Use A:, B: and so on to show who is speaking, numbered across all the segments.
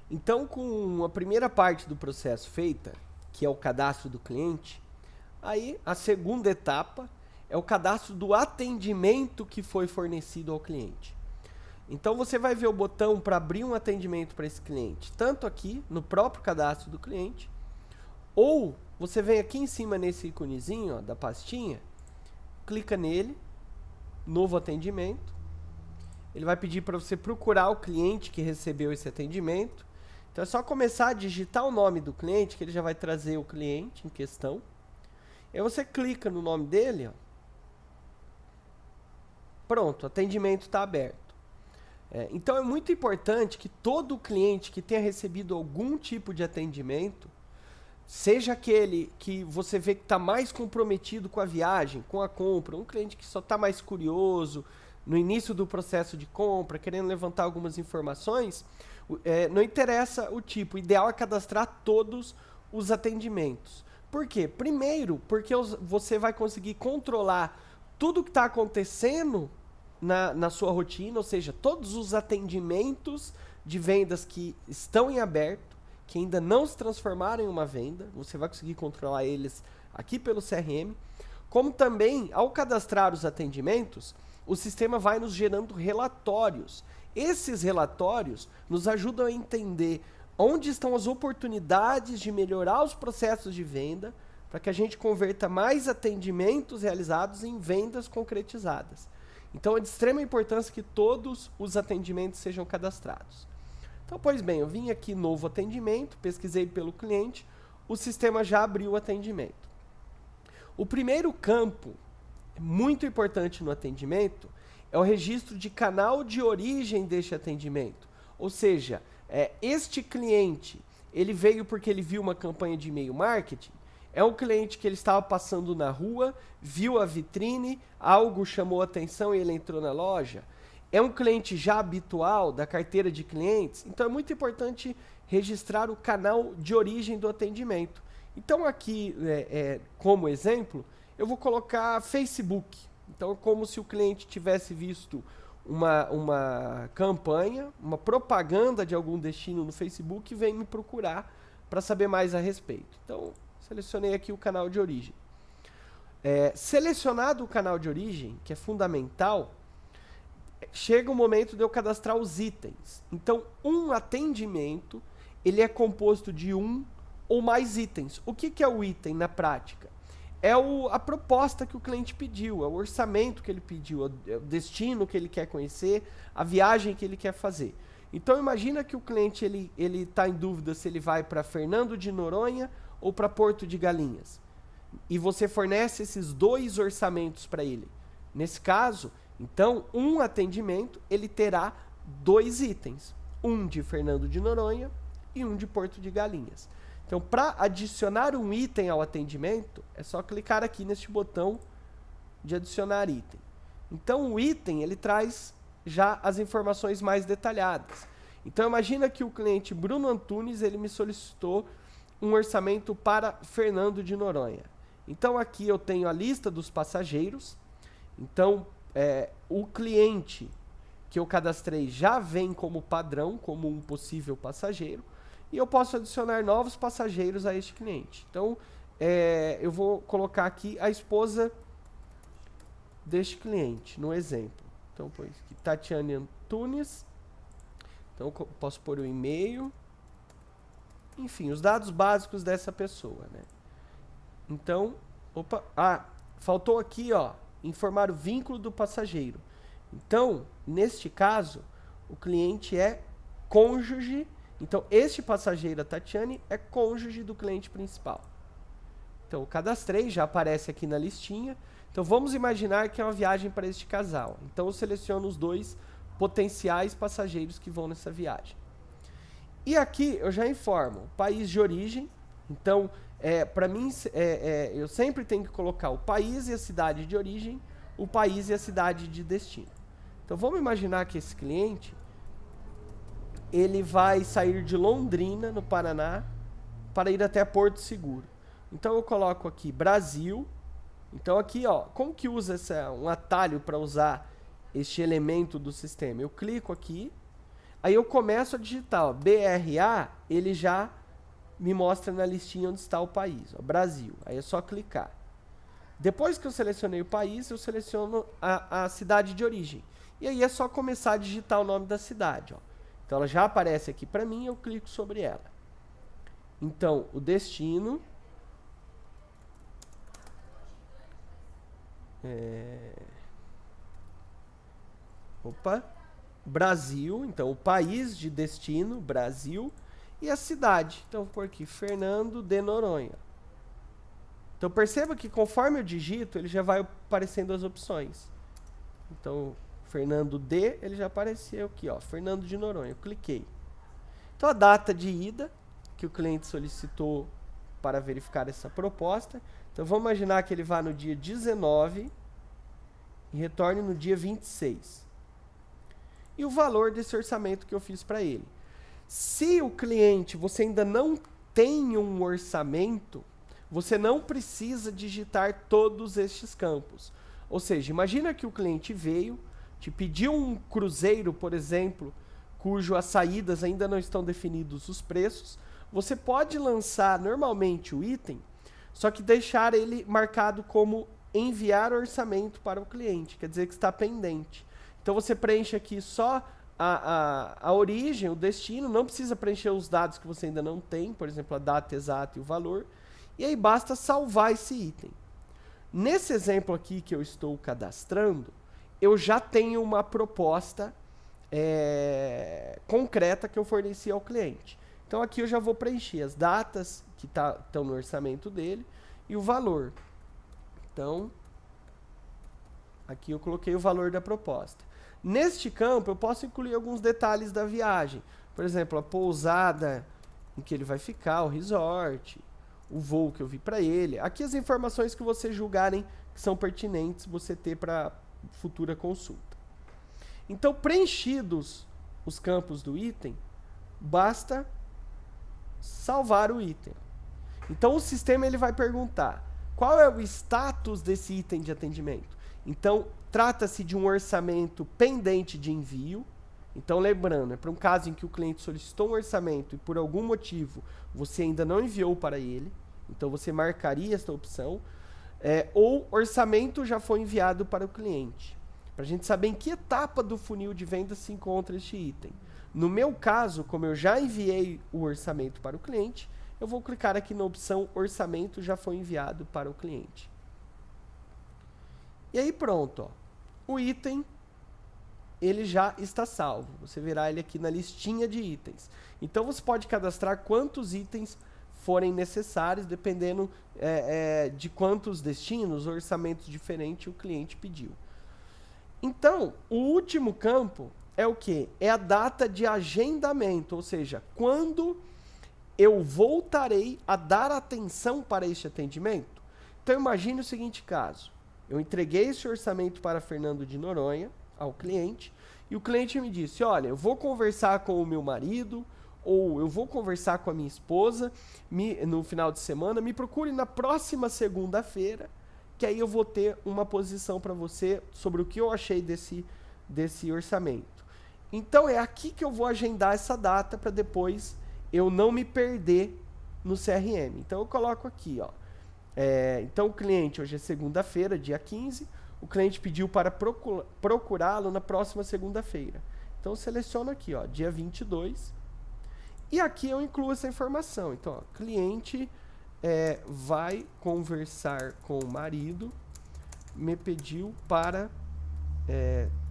A: Então, com a primeira parte do processo feita, que é o cadastro do cliente, aí a segunda etapa é o cadastro do atendimento que foi fornecido ao cliente. Então você vai ver o botão para abrir um atendimento para esse cliente, tanto aqui no próprio cadastro do cliente, ou você vem aqui em cima nesse íconezinho ó, da pastinha, clica nele, novo atendimento, ele vai pedir para você procurar o cliente que recebeu esse atendimento. Então é só começar a digitar o nome do cliente, que ele já vai trazer o cliente em questão. Aí você clica no nome dele, ó. Pronto, o atendimento está aberto. Então é muito importante que todo cliente que tenha recebido algum tipo de atendimento, seja aquele que você vê que está mais comprometido com a viagem, com a compra, um cliente que só está mais curioso, no início do processo de compra, querendo levantar algumas informações, não interessa o tipo, o ideal é cadastrar todos os atendimentos. Por quê? Primeiro, porque você vai conseguir controlar tudo que está acontecendo na sua rotina, ou seja, todos os atendimentos de vendas que estão em aberto, que ainda não se transformaram em uma venda, você vai conseguir controlar eles aqui pelo CRM, como também, ao cadastrar os atendimentos, o sistema vai nos gerando relatórios. Esses relatórios nos ajudam a entender onde estão as oportunidades de melhorar os processos de venda, para que a gente converta mais atendimentos realizados em vendas concretizadas. Então é de extrema importância que todos os atendimentos sejam cadastrados. Então, pois bem, eu vim aqui novo atendimento, pesquisei pelo cliente, o sistema já abriu o atendimento. O primeiro campo, muito importante no atendimento, é o registro de canal de origem deste atendimento. Ou seja, este cliente, ele veio porque ele viu uma campanha de e-mail marketing, é um cliente que ele estava passando na rua, viu a vitrine, algo chamou a atenção e ele entrou na loja. É um cliente já habitual da carteira de clientes, então é muito importante registrar o canal de origem do atendimento. Então aqui, como exemplo, eu vou colocar Facebook. Então é como se o cliente tivesse visto uma campanha, uma propaganda de algum destino no Facebook e vem me procurar para saber mais a respeito. Então, selecionei aqui o canal de origem. Selecionado o canal de origem, que é fundamental, chega o momento de eu cadastrar os itens. Então, um atendimento, ele é composto de um ou mais itens. O que é o item na prática? É a proposta que o cliente pediu, é o orçamento que ele pediu, é o destino que ele quer conhecer, a viagem que ele quer fazer. Então, imagina que o cliente ele está em dúvida se ele vai para Fernando de Noronha ou para Porto de Galinhas. E você fornece esses dois orçamentos para ele. Nesse caso, então, um atendimento, ele terá dois itens. Um de Fernando de Noronha e um de Porto de Galinhas. Então, para adicionar um item ao atendimento, é só clicar aqui neste botão de adicionar item. Então, o item, ele traz já as informações mais detalhadas. Então, imagina que o cliente Bruno Antunes, ele me solicitou um orçamento para Fernando de Noronha. Então, aqui eu tenho a lista dos passageiros. Então, o cliente que eu cadastrei já vem como padrão, como um possível passageiro. E eu posso adicionar novos passageiros a este cliente. Então, eu vou colocar aqui a esposa deste cliente, no exemplo. Então, põe aqui, Tatiane Antunes. Então, eu posso pôr o e-mail. Enfim, os dados básicos dessa pessoa, né? Então, faltou aqui, ó, informar o vínculo do passageiro. Então, neste caso, o cliente é cônjuge. Então, este passageiro, a Tatiane, é cônjuge do cliente principal. Então, eu cadastrei, já aparece aqui na listinha. Então, vamos imaginar que é uma viagem para este casal. Então, eu seleciono os dois potenciais passageiros que vão nessa viagem. E aqui, eu já informo o país de origem. Então, para mim, eu sempre tenho que colocar o país e a cidade de origem, o país e a cidade de destino. Então, vamos imaginar que esse cliente ele vai sair de Londrina, no Paraná, para ir até Porto Seguro. Então eu coloco aqui Brasil. Então aqui, ó, como que usa um atalho para usar este elemento do sistema? Eu clico aqui, Aí eu começo a digitar, ó, BRA, ele já me mostra na listinha onde está o país, ó, Brasil. Aí é só clicar. Depois que eu selecionei o país, eu seleciono a cidade de origem. E aí é só começar a digitar o nome da cidade, ó. Então ela já aparece aqui para mim, eu clico sobre ela. Então, o destino Brasil, então o país de destino, Brasil, e a cidade. Então, vou pôr aqui, Fernando de Noronha. Então, perceba que conforme eu digito, ele já vai aparecendo as opções. Então, Fernando de, ele já apareceu aqui, ó, Fernando de Noronha. Eu cliquei. Então, a data de ida, que o cliente solicitou para verificar essa proposta. Então, vamos imaginar que ele vá no dia 19 e retorne no dia 26. E o valor desse orçamento que eu fiz para ele. Se o cliente, você ainda não tem um orçamento, você não precisa digitar todos estes campos. Ou seja, imagina que o cliente veio, te pediu um cruzeiro, por exemplo, cujo as saídas ainda não estão definidos os preços. Você pode lançar normalmente o item, só que deixar ele marcado como enviar orçamento para o cliente, quer dizer que está pendente. Então você preenche aqui só a origem, o destino, não precisa preencher os dados que você ainda não tem, por exemplo, a data exata e o valor, e aí basta salvar esse item. Nesse exemplo aqui que eu estou cadastrando, eu já tenho uma proposta concreta que eu forneci ao cliente. Então aqui eu já vou preencher as datas que estão no orçamento dele e o valor. Então, aqui eu coloquei o valor da proposta. Neste campo, eu posso incluir alguns detalhes da viagem. Por exemplo, a pousada em que ele vai ficar, o resort, o voo que eu vi para ele. Aqui as informações que vocês julgarem que são pertinentes você ter para futura consulta. Então, preenchidos os campos do item, basta salvar o item. Então, o sistema ele vai perguntar qual é o status desse item de atendimento. Então, trata-se de um orçamento pendente de envio. Então, lembrando, é para um caso em que o cliente solicitou um orçamento e por algum motivo você ainda não enviou para ele. Então, você marcaria esta opção. Ou orçamento já foi enviado para o cliente. Para a gente saber em que etapa do funil de venda se encontra este item. No meu caso, como eu já enviei o orçamento para o cliente, eu vou clicar aqui na opção orçamento já foi enviado para o cliente. E aí pronto, ó. O item ele já está salvo. Você verá ele aqui na listinha de itens. Então você pode cadastrar quantos itens forem necessários, dependendo de quantos destinos, orçamentos diferentes o cliente pediu. Então, o último campo é o quê? É a data de agendamento, ou seja, quando eu voltarei a dar atenção para este atendimento. Então, imagine o seguinte caso. Eu entreguei esse orçamento para Fernando de Noronha, ao cliente, e o cliente me disse, olha, eu vou conversar com o meu marido, ou eu vou conversar com a minha esposa no final de semana, me procure na próxima segunda-feira, que aí eu vou ter uma posição para você sobre o que eu achei desse orçamento. Então, é aqui que eu vou agendar essa data para depois eu não me perder no CRM. Então, eu coloco aqui, ó. Então, o cliente, hoje é segunda-feira, dia 15, o cliente pediu para procurá-lo na próxima segunda-feira. Então, eu seleciono aqui, ó, dia 22, e aqui eu incluo essa informação. Então, ó, cliente vai conversar com o marido, me pediu para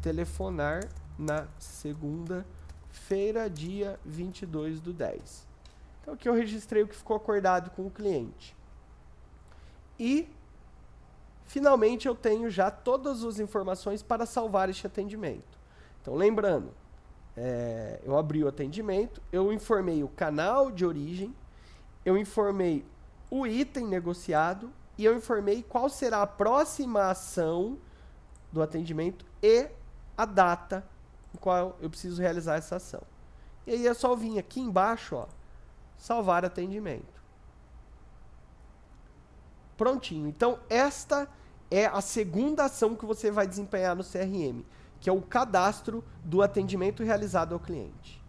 A: telefonar na segunda-feira, dia 22/10. Então, aqui eu registrei o que ficou acordado com o cliente. E, finalmente, eu tenho já todas as informações para salvar este atendimento. Então, lembrando, eu abri o atendimento, eu informei o canal de origem, eu informei o item negociado e eu informei qual será a próxima ação do atendimento e a data em qual eu preciso realizar essa ação. E aí é só vir aqui embaixo, ó, salvar atendimento. Prontinho. Então, esta é a segunda ação que você vai desempenhar no CRM, que é o cadastro do atendimento realizado ao cliente.